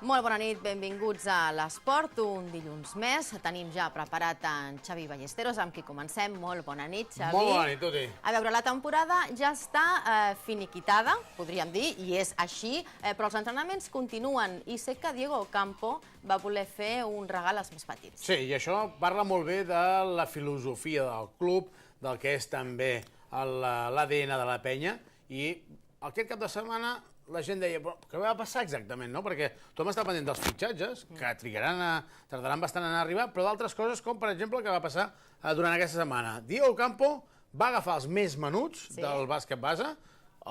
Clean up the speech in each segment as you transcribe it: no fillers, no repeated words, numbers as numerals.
Molt bona nit, benvinguts a l'Esport, un dilluns més. Tenim ja preparat en Xavi Ballesteros, amb qui comencem. Molt bona nit, Xavi. Molt bona nit, Tuti. A veure, la temporada ja està finiquitada, podríem dir, i és així, però els entrenaments continuen, i sé que Diego Campo va voler fer un regal als més petits. Sí, i això parla molt bé de la filosofia del club, del que és també l'ADN de la penya, i aquest cap de setmana la gent deia, però què va passar exactament, no? Perquè tothom està pendent dels fitxatges, que tardaran bastant en arribar, però d'altres coses, com per exemple el que va passar durant aquesta setmana. Diego Campo va agafar els més menuts del bàsquet base,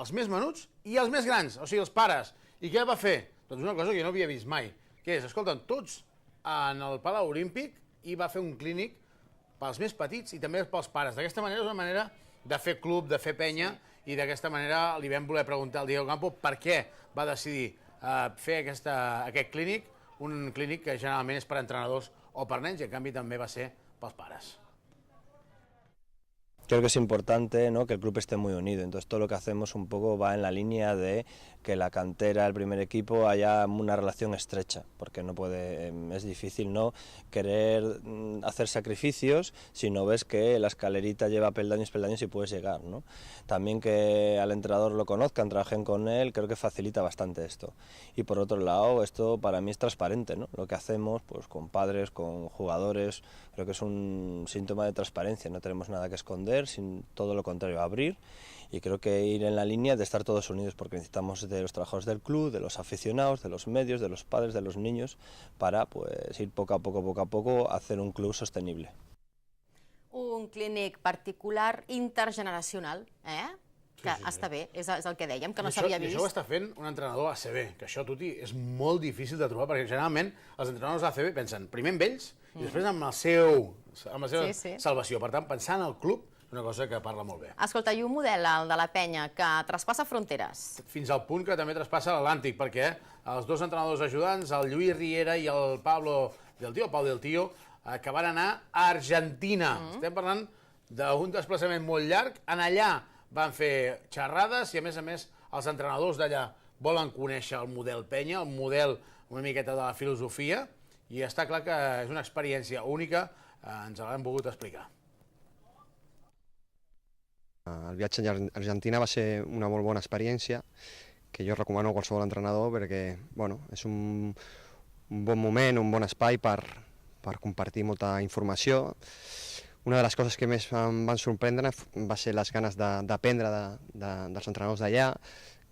els més menuts i els més grans, o sigui, els pares. I què va fer? Doncs una cosa que jo no havia vist mai, que és, escolta'm, tots en el Palau Olímpic, i va fer un clínic pels més petits i també pels pares. D'aquesta manera és una manera de fer club, de fer penya, i d'aquesta manera li vam voler preguntar al Diego Campo per què va decidir fer aquest clínic, un clínic que generalment és per a entrenadors o per nens, i en canvi també va ser pels pares. Creo que es importante, ¿no?, que el club esté muy unido, entonces todo lo que hacemos un poco va en la línea de que la cantera, el primer equipo, haya una relación estrecha, porque no puede, es difícil no querer hacer sacrificios si no ves que la escalerita lleva peldaños y puedes llegar, ¿no? También que al entrenador lo conozcan, trabajen con él, creo que facilita bastante esto. Y por otro lado, esto para mí es transparente, ¿no? Lo que hacemos pues con padres, con jugadores, creo que es un síntoma de transparencia, no tenemos nada que esconder, sin todo lo contrario, abrir, y creo que ir en la línea de estar todos unidos, porque necesitamos de los trabajadores del club, de los aficionados, de los medios, de los padres, de los niños, para pues ir poco a poco a hacer un club sostenible. Un clínic particular intergeneracional, que està bé, és el que dèiem, que no s'havia vist. I això ho està fent un entrenador ACB, que això, Tuti, és molt difícil de trobar, perquè generalment els entrenadors ACB pensen primer en ells i després amb la seva salvació. Per tant, pensar en el club és una cosa que parla molt bé. Escolta, i un model, el de la penya, que traspassa fronteres. Fins al punt que també traspassa l'Atlàntic, perquè els dos entrenadors ajudants, el Lluís Riera i el Pablo Del Tío, que van anar a Argentina. Estem parlant d'un desplaçament molt llarg. En allà van fer xerrades i, a més, els entrenadors d'allà volen conèixer el model penya, el model una miqueta de la filosofia, i està clar que és una experiència única, ens l'han volgut explicar. El viatge a Argentina va ser una molt bona experiència, que jo recomano a qualsevol entrenador perquè és un bon moment, un bon espai per compartir molta informació. Una de les coses que més em van sorprendre va ser les ganes d'aprendre dels entrenadors d'allà,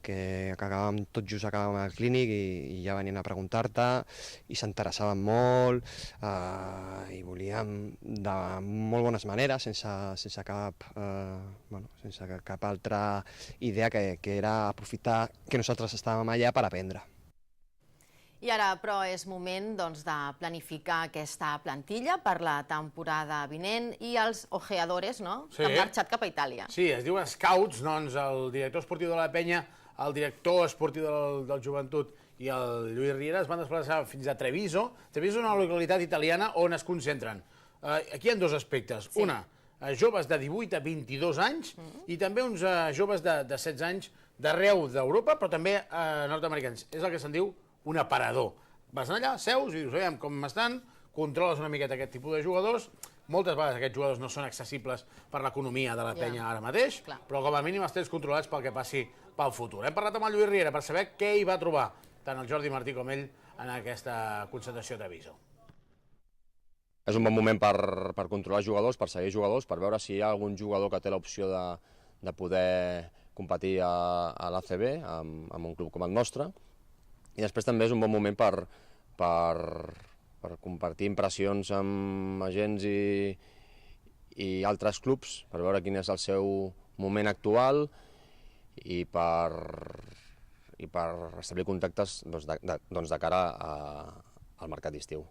que tot just acabàvem el clínic i ja venien a preguntar-te i s'interessaven molt i volíem de molt bones maneres, sense cap altra idea que era aprofitar que nosaltres estàvem allà per aprendre. I ara, però, és moment de planificar aquesta plantilla per la temporada vinent i els ojeadores que han marxat cap a Itàlia. Sí, es diuen scouts, doncs el director esportiu de la penya, el director esportiu del joventut i el Lluís Riera es van desplaçar fins a Treviso. Treviso és una localitat italiana on es concentren. Aquí hi ha dos aspectes. Una, joves de 18 a 22 anys i també uns joves de 16 anys d'arreu d'Europa, però també nord-americans. És el que se'n diu un aparador. Vas allà, seus i dius, veiem com estan, controles una miqueta aquest tipus de jugadors. Moltes vegades aquests jugadors no són accessibles per l'economia de la penya ara mateix, però com a mínim els tens controlats pel que passi pel futur. Hem parlat amb el Lluís Riera per saber què hi va trobar tant el Jordi Martí com ell en aquesta concentració de Treviso. És un bon moment per controlar jugadors, per seguir jugadors, per veure si hi ha algun jugador que té l'opció de poder competir a l'ACB amb un club com el nostre. I després també és un bon moment per compartir impressions amb agents i altres clubs, per veure quin és el seu moment actual i per establir contactes de cara al mercat d'estiu.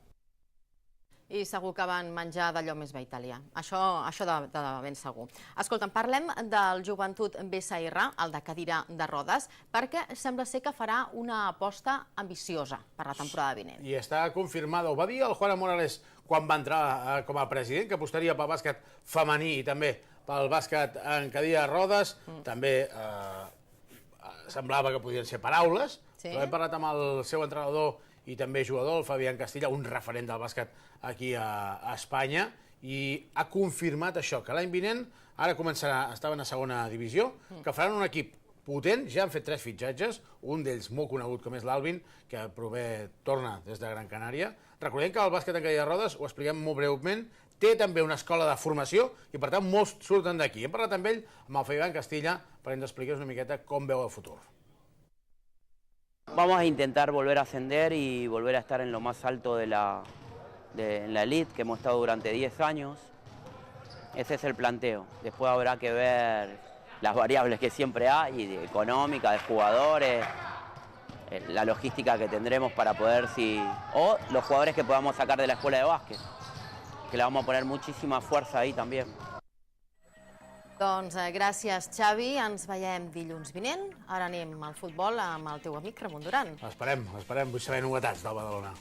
I segur que van menjar d'allò més bé italià. Això de ben segur. Escolta'm, parlem del Joventut BSR, el de cadira de rodes, perquè sembla ser que farà una aposta ambiciosa per la temporada vinent. I està confirmada. Ho va dir el Juan Morales quan va entrar com a president, que apostaria pel bàsquet femení i també pel bàsquet en cadira de rodes. També semblava que podien ser paraules, però hem parlat amb el seu entrenador i també jugador, el Fabián Castilla, un referent del bàsquet aquí a Espanya, i ha confirmat això, que l'any vinent, ara estaven a segona divisió, que faran un equip potent, ja han fet 3 fitxatges, un d'ells molt conegut com és l'Alvin, que torna des de Gran Canària. Recordem que el bàsquet en cadira de rodes, ho expliquem molt breument, té també una escola de formació i per tant molts surten d'aquí. Hem parlat amb ell, amb el Fabián Castilla, per ens explicar una miqueta com veu el futur. Vamos a intentar volver a ascender y volver a estar en lo más alto de la elite que hemos estado durante 10 años. Ese es el planteo. Después habrá que ver las variables que siempre hay, económica, de jugadores, la logística que tendremos para poder, o los jugadores que podamos sacar de la escuela de bàsquet, que le vamos a poner muchísima fuerza ahí también. Doncs gràcies, Xavi. Ens veiem dilluns vinent. Ara anem al futbol amb el teu amic Ramon Duran. Esperem. Vull saber novetats del Badalona.